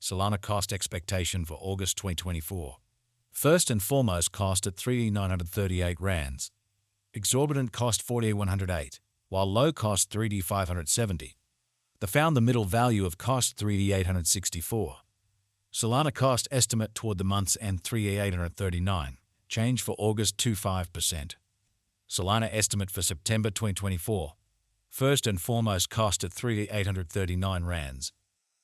Solana cost expectation for August 2024. First and foremost, cost at 3,938 rands. Exorbitant cost 4,108, while low cost 3,570. The found the middle value of cost 3,864. Solana cost estimate toward the month's end 3,839. Change for August 25%. Solana estimate for September 2024. First and foremost, cost at 3,839 rands.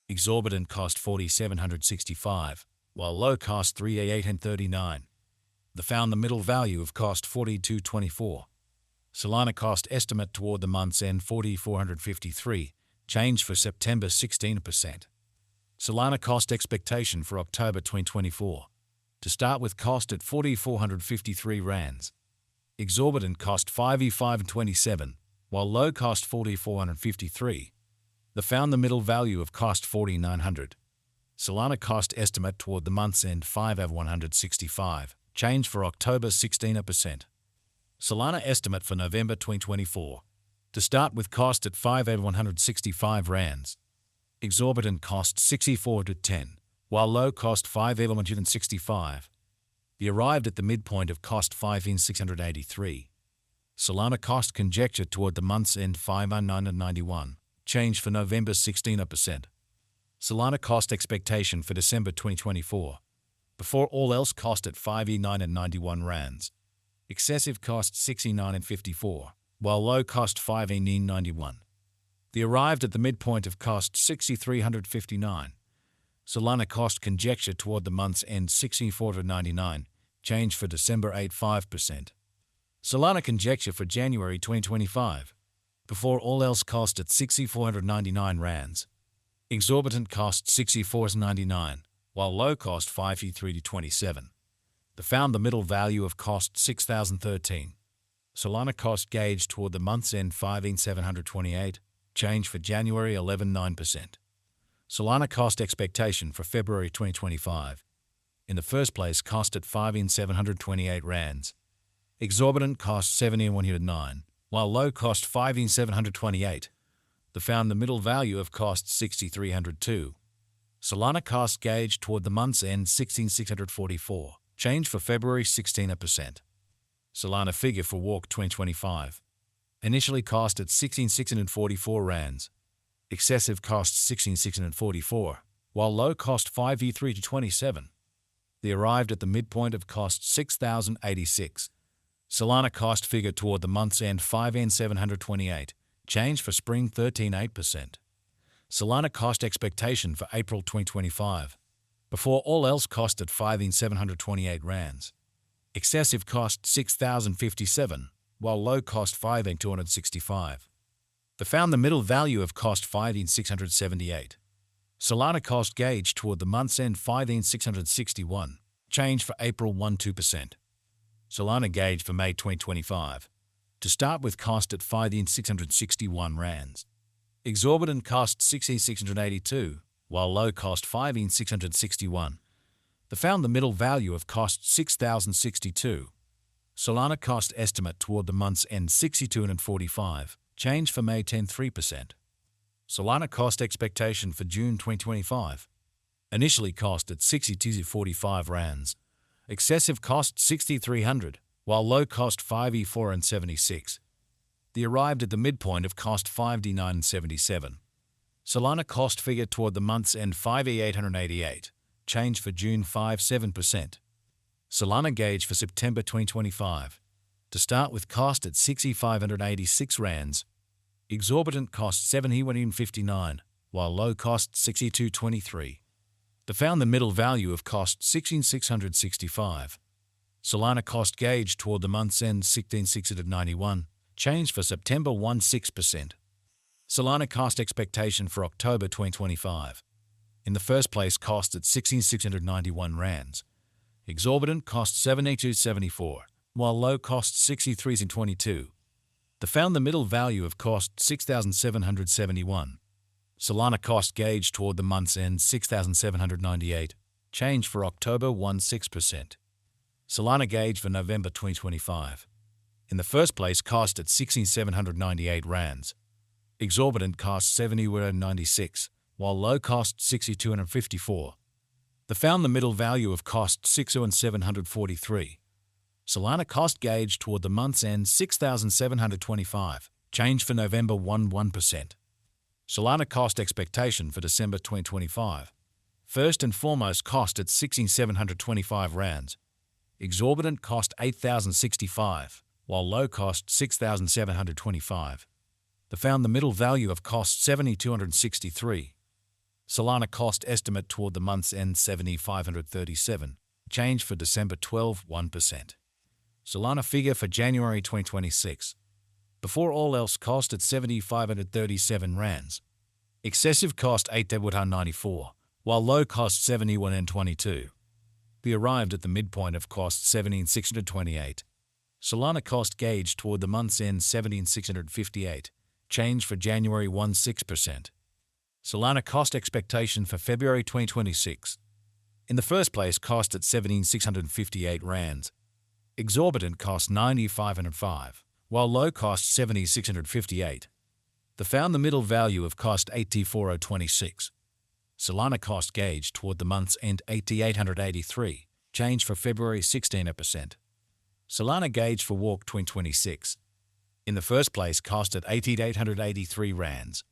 Exorbitant cost 4,765, while low cost 3,839. The found the middle value of cost 4,224. Solana cost estimate toward the month's end 4,453. Change for September 16%. Solana cost expectation for October 2024. To start with, cost at 4,453 rands. Exorbitant cost 5,527, while low cost 4,453. The found the middle value of cost 4,900. Solana cost estimate toward the month's end 5,165. Change for October 16%. Solana estimate for November 2024. To start with, cost at 5,165 rands. Exorbitant cost 6410, while low cost 5,165. The arrived at the midpoint of cost 5,683. Solana cost conjecture toward the month's end 5,991. Change for November 16%. Solana cost expectation for December 2024. Before all else, cost at 5,991 rands. Excessive cost 69.54, while low cost 5,991. The arrived at the midpoint of cost 6,359. Solana cost conjecture toward the month's end 6,499. Change for December 85%. Solana conjecture for January 2025. Before all else, cost at 6,499 rands. Exorbitant cost 6,499, while low cost 5,327. The found the middle value of cost 6,013. Solana cost gauge toward the month's end 5,728. Change for January 11.9%. Solana cost expectation for February 2025. In the first place, cost at 5,728 rands. Exorbitant cost 7,109, while low cost 5,728. The found the middle value of cost 6,302. Solana cost gauge toward the month's end 16,644. Change for February 16%. Solana figure for Walk 2025. Initially cost at 16,644 rands. Excessive cost 16,644, while low cost 5,327. The arrived at the midpoint of cost 6,086. Solana cost figure toward the month's end 5,728. Change for spring 13.8%. Solana cost expectation for April 2025. Before all else, cost at 5,728 rands. Excessive cost 6,057, while low cost 5,265. The found the middle value of cost 5,678. Solana cost gauge toward the month's end 5,661. Change for April 12%. Solana gauge for May 2025. To start with, cost at 5,661 rands. Exorbitant cost 6,682, while low cost 5,661. The found the middle value of cost 6,062. Solana cost estimate toward the month's end 62.45. Change for May 10.3%. Solana cost expectation for June 2025. Initially cost at 62.45 rands. Excessive cost 6,300, while low cost 5,476. The arrived at the midpoint of cost 5,977. Solana cost figure toward the month's end 5,888. Change for June 5.7%. Solana gauge for September 2025. To start with, cost at 6,586 rands. Exorbitant cost 7,159, while low cost 6,223. The found the middle value of cost 16,665. Solana cost gauge toward the month's end 16,691. Change for September 16%. Solana cost expectation for October 2025. In the first place, cost at 16,691 rands. Exorbitant cost 72.74, while low cost 63.22. The found the middle value of cost 6,771. Solana cost gauge toward the month's end 6,798. Change for October 16%. Solana gauge for November 2025. In the first place, cost at 16,798 rands. Exorbitant cost 70.96, while low cost 6,254. They found the middle value of cost 6,743. Solana cost gauge toward the month's end 6,725. Change for November 1%. Solana cost expectation for December 2025. First and foremost cost at 16,725 rands. Exorbitant cost 8,065, while low cost 6,725. They found the middle value of cost 7,263. Solana cost estimate toward the month's end 7,537. Change for December 1%. Solana figure for January 2026. Before all else cost at 7,537 rands. Excessive cost 8,194, while low cost 71,022. We arrived at the midpoint of cost 17,628. Solana cost gauge toward the month's end 17,658. Change for January 6%. Solana cost expectation for February 2026. In the first place, cost at 17,658 rands. Exorbitant cost 9,505, while low cost 7,658. They found the middle value of cost 84,026. Solana cost gauge toward the month's end 8,883. Change for February 16%. Solana gauge for walk 2026. In the first place, cost at 8,883 rands.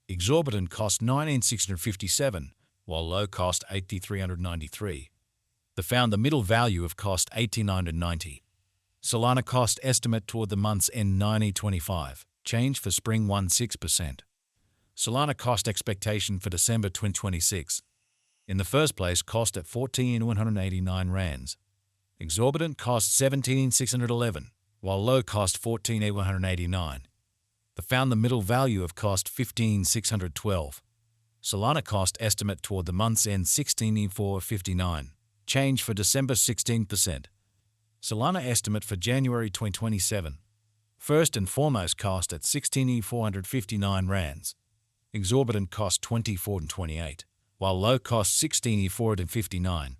Exorbitant cost 19,657, while low cost 8,393. They found the middle value of cost 89,90. Solana cost estimate toward the month's end 90.25. Change for spring 16%. Solana cost expectation for December 2026. In the first place, cost at 14,189 rands. Exorbitant cost 17,611, while low cost 14,189. They found the middle value of cost 15,612. Solana cost estimate toward the month's end 16,459. Change for December 16%. Solana estimate for January 2027. First and foremost cost at 16,459 rands. Exorbitant cost 24,28, while low cost 16,459.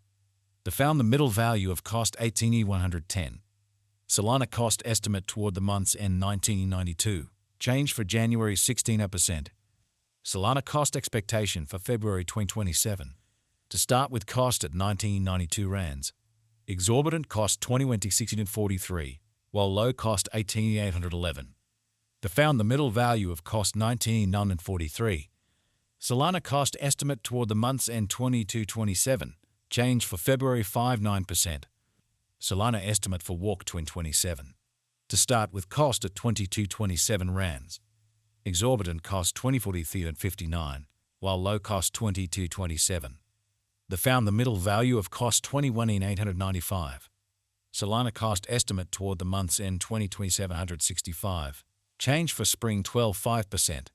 They found the middle value of cost 18,110. Solana cost estimate toward the month's end 1992. Change for January 16%. Solana cost expectation for February 2027. To start with, cost at 1992 rands. Exorbitant cost 20,643, while low cost 18,811. They found the middle value of cost 19,943. Solana cost estimate toward the month's end 2227. Change for February 5.9%. Solana estimate for walk 2027. To start with, cost at 2227 rands. Exorbitant cost 20,43.59, while low cost 2227. They found the middle value of cost 21,895. Solana cost estimate toward the month's end 2027 165. Change for spring 5%.